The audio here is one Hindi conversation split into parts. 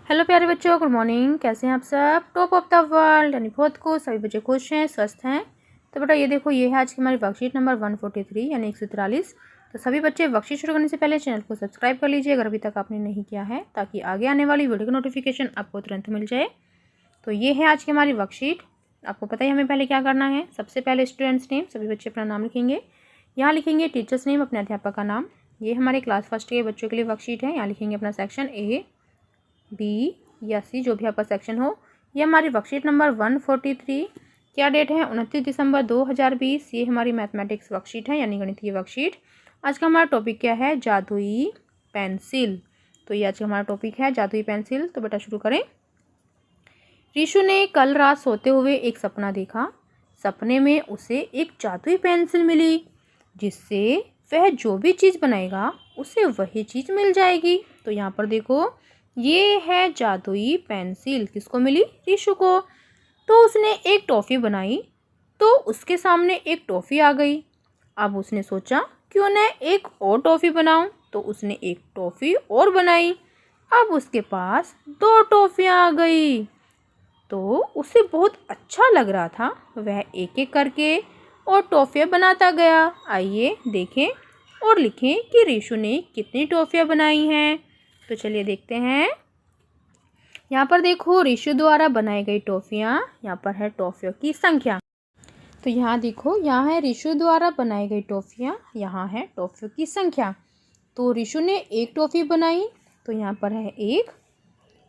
हेलो प्यारे बच्चों, गुड मॉर्निंग। कैसे हैं आप सब? टॉप ऑफ द वर्ल्ड यानी बहुत खुश, सभी बच्चे खुश हैं, स्वस्थ हैं। तो बेटा ये देखो, ये है आज की हमारी वर्कशीट नंबर 143 यानी 143। तो सभी बच्चे वर्कशीट शुरू करने से पहले चैनल को सब्सक्राइब कर लीजिए अगर अभी तक आपने नहीं किया है, ताकि आगे आने वाली वीडियो की नोटिफिकेशन आपको तुरंत मिल जाए। तो ये है आज की हमारी वर्कशीट। आपको पता ही हमें पहले क्या करना है। सबसे पहले स्टूडेंट्स नेम, सभी बच्चे अपना नाम लिखेंगे। यहाँ लिखेंगे टीचर्स नेम, अपने अध्यापक का नाम। ये हमारे क्लास फर्स्ट के बच्चों के लिए वर्कशीट है। यहाँ लिखेंगे अपना सेक्शन ए, बी या सी, जो भी आपका सेक्शन हो। ये हमारी वर्कशीट नंबर 143। क्या डेट है? 29 दिसंबर 2020। ये हमारी मैथमेटिक्स वर्कशीट है यानी गणितीय वर्कशीट। आज का हमारा टॉपिक क्या है? जादुई पेंसिल। तो ये आज का हमारा टॉपिक है जादुई पेंसिल। तो बेटा शुरू करें। ऋषु ने कल रात सोते हुए एक सपना देखा। सपने में उसे एक जादुई पेंसिल मिली, जिससे वह जो भी चीज़ बनाएगा उसे वही चीज़ मिल जाएगी। तो यहाँ पर देखो, ये है जादुई पेंसिल। किसको मिली? ऋषु को। तो उसने एक टॉफ़ी बनाई, तो उसके सामने एक टॉफ़ी आ गई। अब उसने सोचा क्यों न एक और टॉफ़ी बनाऊं, तो उसने एक टॉफ़ी और बनाई। अब उसके पास 2 टॉफ़ियाँ आ गई। तो उसे बहुत अच्छा लग रहा था। वह एक एक करके और टॉफ़ियाँ बनाता गया। आइए देखें और लिखें कि ऋषु ने कितनी टॉफ़ियाँ बनाई हैं। तो चलिए देखते हैं। यहाँ पर देखो, ऋषु द्वारा बनाई गई टॉफ़ियाँ। यहाँ पर है टॉफ़ियों की संख्या। तो यहाँ देखो, यहाँ है ऋषु द्वारा बनाई गई टॉफ़ियाँ, यहाँ है टॉफ़ियों की संख्या। तो ऋषु ने एक टॉफ़ी बनाई, तो यहाँ पर है 1।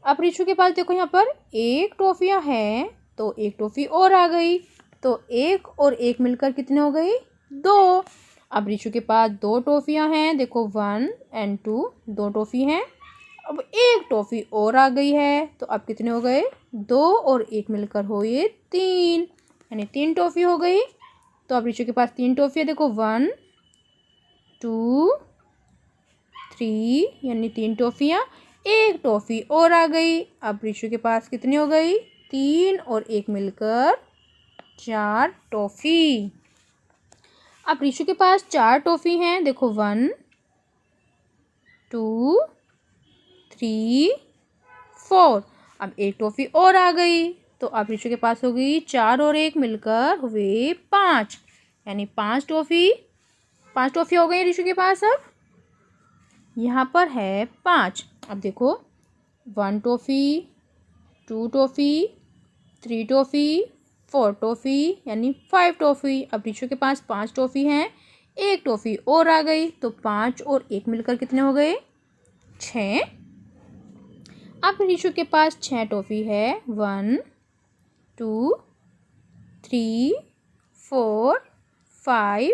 अब ऋषु के पास देखो, यहाँ पर 1 टॉफ़ियाँ हैं, तो 1 टॉफ़ी और आ गई। तो 1 और 1 मिलकर कितने हो गई? 2। अब ऋषु के पास 2 टॉफ़ियाँ हैं, देखो 1 और 2, 2 टॉफ़ी हैं। अब 1 टॉफ़ी और आ गई है, तो अब कितने हो गए? 2 और 1 मिलकर हो ये 3, यानी 3 टॉफ़ी हो गई। तो अब ऋषु के पास 3 टॉफ़ी है, देखो 1 2 3, यानी 3 टॉफ़ियाँ। 1 टॉफ़ी और आ गई। अब ऋषु के पास कितनी हो गई? 3 और 1 मिलकर 4 टॉफ़ी। अब ऋषु के पास 4 टॉफ़ी हैं, देखो 1 2 3 4। अब 1 टॉफ़ी और आ गई। तो अब ऋषु के पास हो गई 4 और 1 मिलकर हुए 5, यानी 5 टॉफ़ी। 5 टॉफ़ी हो गई ऋषु के पास। अब यहाँ पर है 5। अब देखो, 1 टॉफ़ी, 2 टॉफ़ी, 3 टॉफ़ी, 4 टॉफ़ी, यानी 5 टॉफ़ी। अब ऋषु के पास 5 टॉफ़ी हैं, 1 टॉफ़ी और आ गई। तो 5 और 1 मिलकर कितने हो गए? 6। अब ऋषु के पास 6 टॉफ़ी है, 1 2 3 4 5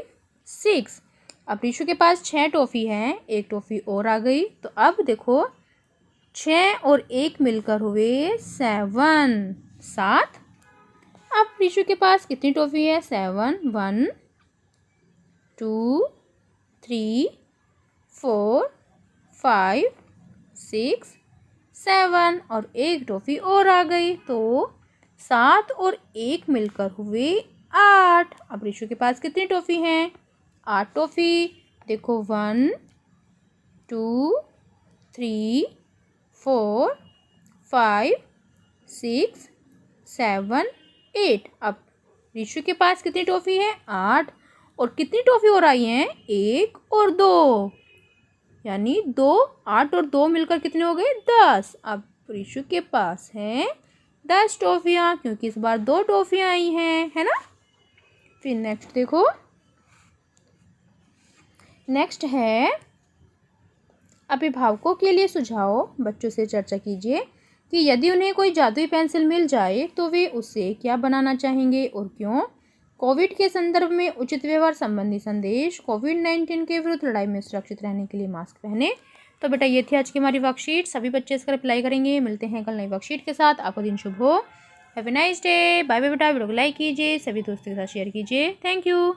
6। अब ऋषु के पास 6 टॉफ़ी हैं, 1 टॉफ़ी और आ गई। तो अब देखो, 6 और 1 मिलकर हुए 7। अब ऋषु के पास कितनी टॉफ़ी है? 7। 1 2 3 4 5 6 7 और 1 टॉफ़ी और आ गई। तो 7 और 1 मिलकर हुए 8। अब ऋषु के पास कितनी टॉफ़ी हैं? 8 टॉफ़ी। देखो 1 2 3 4 5 6 7 8। अब ऋषु के पास कितनी टॉफ़ी है? 8। और कितनी टॉफ़ी और आई हैं? 1 और 2, यानी 2। 8 और 2 मिलकर कितने हो गए? 10। अब ऋषु के पास हैं 10 टॉफ़ियाँ, क्योंकि इस बार 2 टॉफ़ियाँ आई हैं, है ना। फिर नेक्स्ट देखो, नेक्स्ट है अभिभावकों के लिए सुझाव। बच्चों से चर्चा कीजिए कि यदि उन्हें कोई जादुई पेंसिल मिल जाए तो वे उससे क्या बनाना चाहेंगे और क्यों। कोविड के संदर्भ में उचित व्यवहार संबंधी संदेश। कोविड-19 के विरुद्ध लड़ाई में सुरक्षित रहने के लिए मास्क पहने। तो बेटा ये थी आज की हमारी वर्कशीट। सभी बच्चे इसका रिप्लाई करेंगे। मिलते हैं कल नई वर्कशीट के साथ। आपका दिन शुभ हो। Have a nice day. Bye bye बेटा। वीडियो को लाइक कीजिए, सभी दोस्तों के साथ शेयर कीजिए। Thank you.